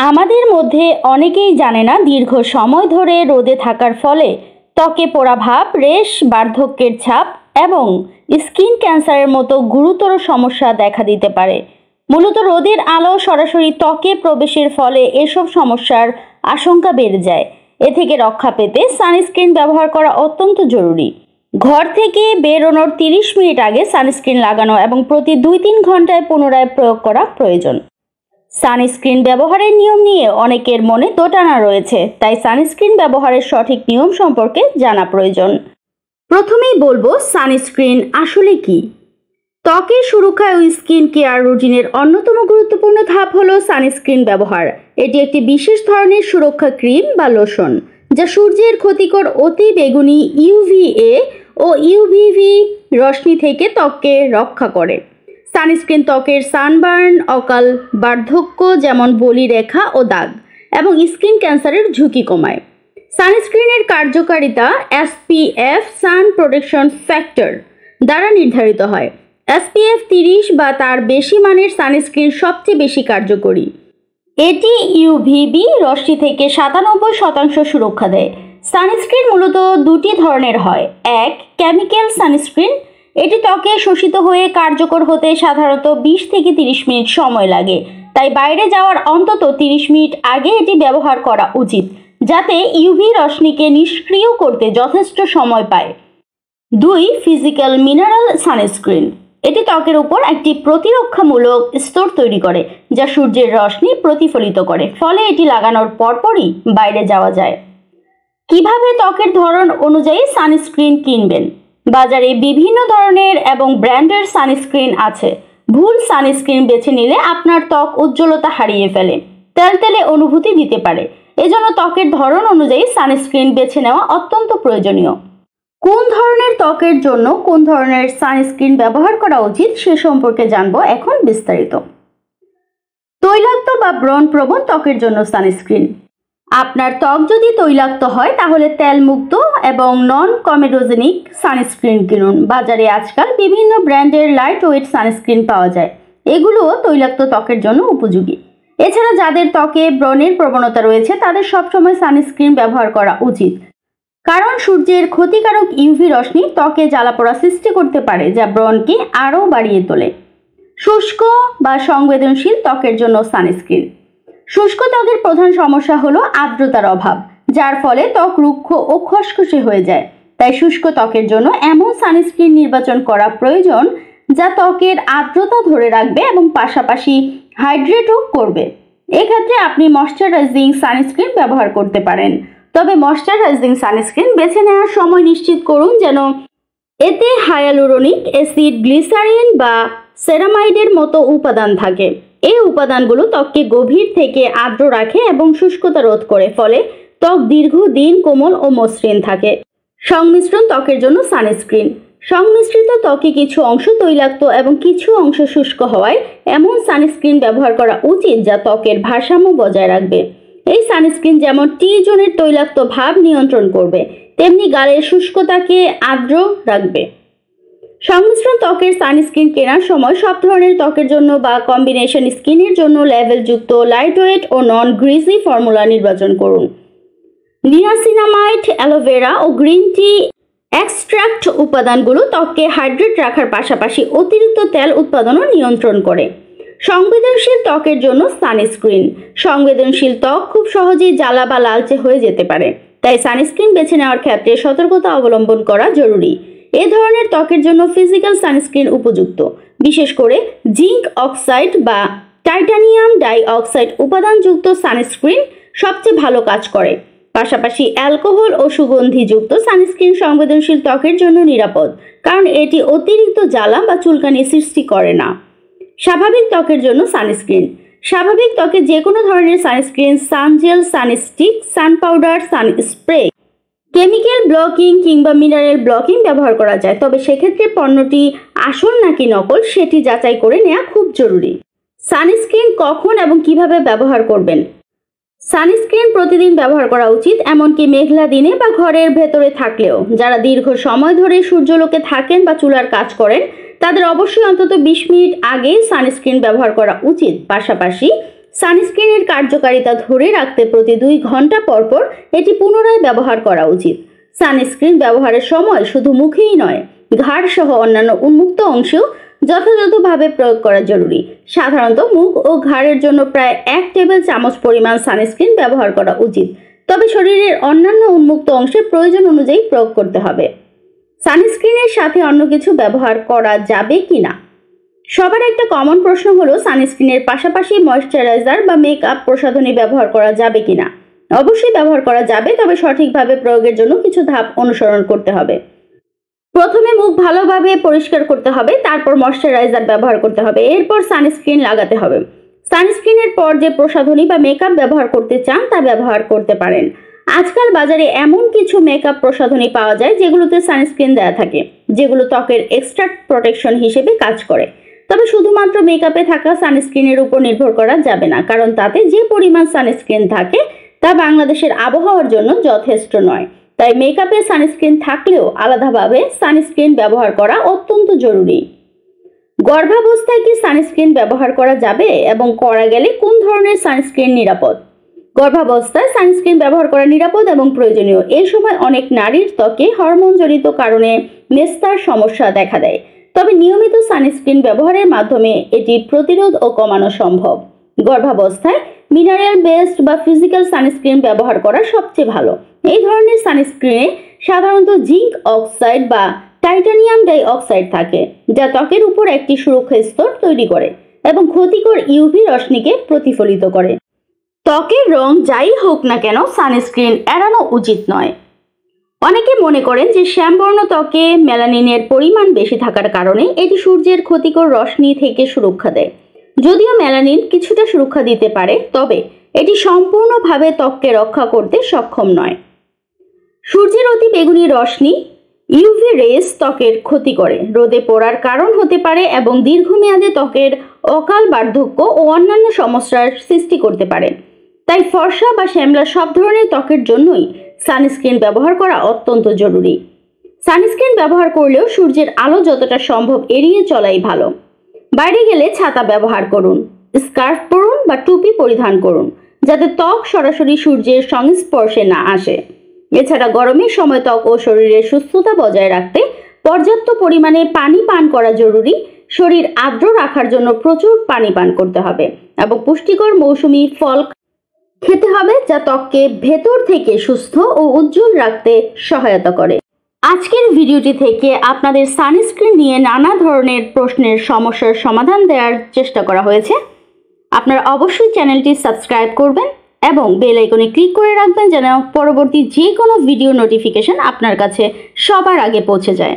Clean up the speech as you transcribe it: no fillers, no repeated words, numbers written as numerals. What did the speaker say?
আমাদের মধ্যে অনেকেই জানে না দীর্ঘ সময় ধরে রোদে থাকার ফলে ত্বকে পোড়া ভাব, রেশ, বার্ধক্যের ছাপ এবং স্কিন ক্যান্সারের মতো গুরুতর সমস্যা দেখা দিতে পারে। মূলত রোদের আলো সরাসরি ত্বকে প্রবেশের ফলে এসব সমস্যার আশঙ্কা বেড়ে যায়। এ থেকে রক্ষা পেতে সানস্ক্রিন ব্যবহার করা অত্যন্ত জরুরি। ঘর থেকে বেরোনোর 30 মিনিট আগে সানস্ক্রিন লাগানো এবং প্রতি 2-3 ঘন্টায় পুনরায় প্রয়োগ করা প্রয়োজন। সানস্ক্রিন ব্যবহারের নিয়ম নিয়ে অনেকের মনে দোটানা রয়েছে, তাই সানস্ক্রিন ব্যবহারের সঠিক নিয়ম সম্পর্কে জানা প্রয়োজন। প্রথমেই বলবো সানস্ক্রিন আসলে কি। ত্বকের সুরক্ষা ও স্কিন কেয়ার রুটিনের অন্যতম গুরুত্বপূর্ণ ধাপ হলো সানস্ক্রিন ব্যবহার। এটি একটি বিশেষ ধরনের সুরক্ষা ক্রিম বা লোশন যা সূর্যের ক্ষতিকর অতি বেগুনি ইউভিএ ও ইউভিভি রশ্মি থেকে ত্বককে রক্ষা করে। সানস্ক্রিন ত্বকের সানবার্ন, অকাল বার্ধক্য যেমন বলিরেখা ও দাগ এবং স্কিন ক্যান্সারের ঝুঁকি কমায়। সানস্ক্রিনের কার্যকারিতা SPF সান প্রোটেকশন ফ্যাক্টর দ্বারা নির্ধারিত হয়। SPF 30 বা তার বেশি মানের সানস্ক্রিন সবচেয়ে বেশি কার্যকরী। এটি ইউভিবি রশ্মি থেকে 97% সুরক্ষা দেয়। সানস্ক্রিন মূলত দুটি ধরনের হয়। এক, কেমিক্যাল সানস্ক্রিন। এটি ত্বকে শোষিত হয়ে কার্যকর হতে সাধারণত 20 থেকে 30 মিনিট সময় লাগে, তাই বাইরে যাওয়ার অন্তত 30 মিনিট আগে এটি ব্যবহার করা উচিত, যাতে ইউভি রশ্মিকে নিষ্ক্রিয় করতে যথেষ্ট সময় পায়। 2, ফিজিক্যাল মিনারেল সানস্ক্রিন। এটি ত্বকের উপর একটি প্রতিরক্ষামূলক স্তর তৈরি করে যা সূর্যের রশ্মি প্রতিফলিত করে, ফলে এটি লাগানোর পরপরই বাইরে যাওয়া যায়। কিভাবে ত্বকের ধরন অনুযায়ী সানস্ক্রিন কিনবেন? বাজারে বিভিন্ন ধরনের এবং ব্র্যান্ডের সানস্ক্রিন আছে। ভুল সানস্ক্রিন বেছে নিলে আপনার ত্বক উজ্জ্বলতা হারিয়ে ফেলে, তেলতেলে অনুভূতি দিতে পারে। এজন্য ত্বকের ধরন অনুযায়ী সানস্ক্রিন বেছে নেওয়া অত্যন্ত প্রয়োজনীয়। কোন ধরনের ত্বকের জন্য কোন ধরনের সানস্ক্রিন ব্যবহার করা উচিত সে সম্পর্কে জানবো এখন বিস্তারিত। তৈলাক্ত বা ব্রণপ্রবণ ত্বকের জন্য সানস্ক্রিন। আপনার ত্বক যদি তৈলাক্ত হয় তাহলে তেলমুক্ত এবং নন কমেডোজেনিক সানস্ক্রিন কিনুন। বাজারে আজকাল বিভিন্ন ব্র্যান্ডের লাইট ওয়েট সানস্ক্রিন পাওয়া যায়, এগুলোও তৈলাক্ত ত্বকের জন্য উপযোগী। এছাড়া যাদের ত্বকে ব্রণের প্রবণতা রয়েছে তাদের সবসময় সানস্ক্রিন ব্যবহার করা উচিত, কারণ সূর্যের ক্ষতিকারক ইউভি রশ্মি ত্বকে জ্বালাপোড়া সৃষ্টি করতে পারে, যা ব্রণকে আরও বাড়িয়ে তোলে। শুষ্ক বা সংবেদনশীল ত্বকের জন্য সানস্ক্রিন। শুষ্ক ত্বকের প্রধান সমস্যা হলো আর্দ্রতার অভাব, যার ফলে ত্বক রুক্ষ ও খসখসে হয়ে যায়। তাই শুষ্ক ত্বকের জন্য এমন সানস্ক্রিন নির্বাচন করা প্রয়োজন যা ত্বকের আর্দ্রতা ধরে রাখবে এবং পাশাপাশি হাইড্রেটও করবে। এক্ষেত্রে আপনি ময়শ্চারাইজিং সানস্ক্রিন ব্যবহার করতে পারেন, তবে ময়শ্চারাইজিং সানস্ক্রিন বেছে নেওয়ার সময় নিশ্চিত করুন যেন এতে হায়ালুরোনিক অ্যাসিড, গ্লিসারিন বা সেরামাইডের মতো উপাদান থাকে। এই উপাদানগুলো ত্বককে গভীর থেকে আর্দ্র রাখে এবং শুষ্কতা রোধ করে, ফলে ত্বক দীর্ঘদিন কোমল ও মসৃণ থাকে। সংমিশ্রণ ত্বকের জন্য সানস্ক্রিন। সংমিশ্রিত ত্বকে কিছু অংশ তৈলাক্ত এবং কিছু অংশ শুষ্ক হওয়ায় এমন সানস্ক্রিন ব্যবহার করা উচিত যা ত্বকের ভারসাম্য বজায় রাখবে। এই সানস্ক্রিন যেমন T-জোনের তৈলাক্ত ভাব নিয়ন্ত্রণ করবে, তেমনি গালের শুষ্কতাকে আর্দ্র রাখবে। সংমিশ্রণ ত্বকের সানস্ক্রিন কেনার সময় সব ধরনের ত্বকের জন্য বা কম্বিনেশন স্কিনের জন্য লেভেলযুক্ত লাইটওয়েট ও নন গ্রিজি ফর্মুলা নির্বাচন করুন। নিয়াসিনামাইড, অ্যালোভেরা ও গ্রিন টি এক্সট্রাক্ট উপাদানগুলো ত্বককে হাইড্রেট রাখার পাশাপাশি অতিরিক্ত তেল উৎপাদনও নিয়ন্ত্রণ করে। সংবেদনশীল ত্বকের জন্য সানস্ক্রিন। সংবেদনশীল ত্বক খুব সহজেই জ্বালা বা লালচে হয়ে যেতে পারে, তাই সানস্ক্রিন বেছে নেওয়ার ক্ষেত্রে সতর্কতা অবলম্বন করা জরুরি। এ ধরনের ত্বকের জন্য ফিজিক্যাল সানস্ক্রিন উপযুক্ত, বিশেষ করে জিঙ্ক অক্সাইড বা টাইটানিয়াম ডাই অক্সাইড উপাদানযুক্ত সানস্ক্রিন সবচেয়ে ভালো কাজ করে। পাশাপাশি অ্যালকোহল ও সুগন্ধিযুক্ত সানস্ক্রিন সংবেদনশীল ত্বকের জন্য নিরাপদ, কারণ এটি অতিরিক্ত জ্বালা বা চুলকানি সৃষ্টি করে না। স্বাভাবিক ত্বকের জন্য সানস্ক্রিন। স্বাভাবিক ত্বকে যে কোনো ধরনের সানস্ক্রিন, সানজেল, সানস্টিক, সান পাউডার, সানস্প্রে, কেমিক্যাল ব্লকিং কিংবা মিনারেল ব্লকিং ব্যবহার করা যায়, তবে সেক্ষেত্রে পণ্যটি আসল নাকি নকল সেটি যাচাই করে নেওয়া খুব জরুরি। সানস্ক্রিন কখন এবং কিভাবে ব্যবহার করবেন? সানস্ক্রিন প্রতিদিন ব্যবহার করা উচিত, এমনকি মেঘলা দিনে বা ঘরের ভেতরে থাকলেও। যারা দীর্ঘ সময় ধরে সূর্যালোকে থাকেন বা চুলার কাজ করেন তাদের অবশ্যই অন্তত 20 মিনিট আগে সানস্ক্রিন ব্যবহার করা উচিত। পাশাপাশি সানস্ক্রিনের কার্যকারিতা ধরে রাখতে প্রতি 2 ঘন্টা পর পর এটি পুনরায় ব্যবহার করা উচিত। সানস্ক্রিন ব্যবহারের সময় শুধু মুখেই নয়, ঘাড় সহ অন্যান্য উন্মুক্ত অংশেও যথাযথভাবে প্রয়োগ করা জরুরি। সাধারণত মুখ ও ঘাড়ের জন্য প্রায় 1 টেবিল চামচ পরিমাণ সানস্ক্রিন ব্যবহার করা উচিত, তবে শরীরের অন্যান্য উন্মুক্ত অংশে প্রয়োজন অনুযায়ী প্রয়োগ করতে হবে। সানস্ক্রিনের সাথে অন্য কিছু ব্যবহার করা যাবে কিনা? সবার একটা কমন প্রশ্ন হলো সানস্ক্রিনের পাশাপাশি ময়েশ্চারাইজার বা মেকআপ প্রসাধনী ব্যবহার করা যাবে কিনা। অবশ্যই ব্যবহার করা যাবে, তবে সঠিকভাবে প্রয়োগের জন্য কিছু ধাপ অনুসরণ করতে হবে। প্রথমে মুখ ভালোভাবে পরিষ্কার করতে হবে, তারপর ময়েশ্চারাইজার ব্যবহার করতে হবে, এরপর সানস্ক্রিন লাগাতে হবে। সানস্ক্রিনের পর যে প্রসাধনী বা মেকআপ ব্যবহার করতে চান তা ব্যবহার করতে পারেন। আজকাল বাজারে এমন কিছু মেকআপ প্রসাধনী পাওয়া যায় যেগুলোতে সানস্ক্রিন দেওয়া থাকে, যেগুলো ত্বকের এক্সট্রা প্রোটেকশন হিসেবে কাজ করে। তবে শুধুমাত্র মেকআপে থাকা সানস্ক্রিনের উপর নির্ভর করা যাবে না, কারণ তাতে যে পরিমাণ সানস্ক্রিন থাকে তা বাংলাদেশের আবহাওয়ার জন্য যথেষ্ট নয়। তাই মেকআপে সানস্ক্রিন থাকলেও আলাদাভাবে সানস্ক্রিন ব্যবহার করা অত্যন্ত জরুরি। গর্ভাবস্থায় কি সানস্ক্রিন ব্যবহার করা যাবে এবং করা গেলে কোন ধরনের সানস্ক্রিন নিরাপদ? গর্ভাবস্থায় সানস্ক্রিন ব্যবহার করা নিরাপদ এবং প্রয়োজনীয়। এই সময় অনেক নারীর ত্বকে হরমোনজনিত কারণে মেস্তার সমস্যা দেখা দেয়, তবে নিয়মিত সানস্ক্রিন ব্যবহারের মাধ্যমে এটি প্রতিরোধ ও কমানো সম্ভব। গর্ভাবস্থায় মিনারেল বেসড বা ফিজিক্যাল সানস্ক্রিন ব্যবহার করা সবচেয়ে ভালো। এই ধরনের সানস্ক্রিনে সাধারণত জিঙ্ক অক্সাইড বা টাইটানিয়াম ডাই অক্সাইড থাকে, যা ত্বকের উপর একটি সুরক্ষা স্তর তৈরি করে এবং ক্ষতিকর ইউভি রশ্মিকে প্রতিফলিত করে। ত্বকের রং যাই হোক না কেন, সানস্ক্রিন এড়ানো উচিত নয়। অনেকে মনে করেন যে শ্যামবর্ণ ত্বকে মেলানিনের পরিমাণ বেশি থাকার কারণে এটি সূর্যের ক্ষতিকর রশ্মি থেকে সুরক্ষা দেয়। যদিও মেলানিন কিছুটা সুরক্ষা দিতে পারে, তবে এটি সম্পূর্ণভাবে ত্বককে রক্ষা করতে সক্ষম নয়। সূর্যের অতি বেগুনি রশ্মি ইউভি রেস ত্বকের ক্ষতি করে, রোদে পড়ার কারণ হতে পারে এবং দীর্ঘমেয়াদে ত্বকের অকাল বার্ধক্য ও অন্যান্য সমস্যার সৃষ্টি করতে পারে। তাই ফর্সা বা শ্যামলা সব ধরনের ত্বকের জন্যই সানস্ক্রিন ব্যবহার করা অত্যন্ত জরুরি। সানস্ক্রিন ব্যবহার করলেও সূর্যের আলো যতটা সম্ভব এড়িয়ে চলাই ভালো। বাইরে গেলে ছাতা ব্যবহার করুন, স্কার্ফ পরুন বা টুপি পরিধান করুন, যাতে ত্বক সরাসরি সূর্যের সংস্পর্শে না আসে। এছাড়া গরমের সময় ত্বক ও শরীরের সুস্থতা বজায় রাখতে পর্যাপ্ত পরিমাণে পানি পান করা জরুরি। শরীর আর্দ্র রাখার জন্য প্রচুর পানি পান করতে হবে এবং পুষ্টিকর মৌসুমী ফল খেতে হবে, যা ত্বককে ভেতর থেকে সুস্থ ও উজ্জ্বল রাখতে সহায়তা করে। আজকের ভিডিওটি থেকে আপনাদের সানস্ক্রিন নিয়ে নানা ধরনের প্রশ্নের সমস্যার সমাধান দেওয়ার চেষ্টা করা হয়েছে। আপনারা অবশ্যই চ্যানেলটি সাবস্ক্রাইব করবেন এবং বেল আইকনে ক্লিক করে রাখবেন যেন পরবর্তী যে কোনো ভিডিও নোটিফিকেশন আপনার কাছে সবার আগে পৌঁছে যায়।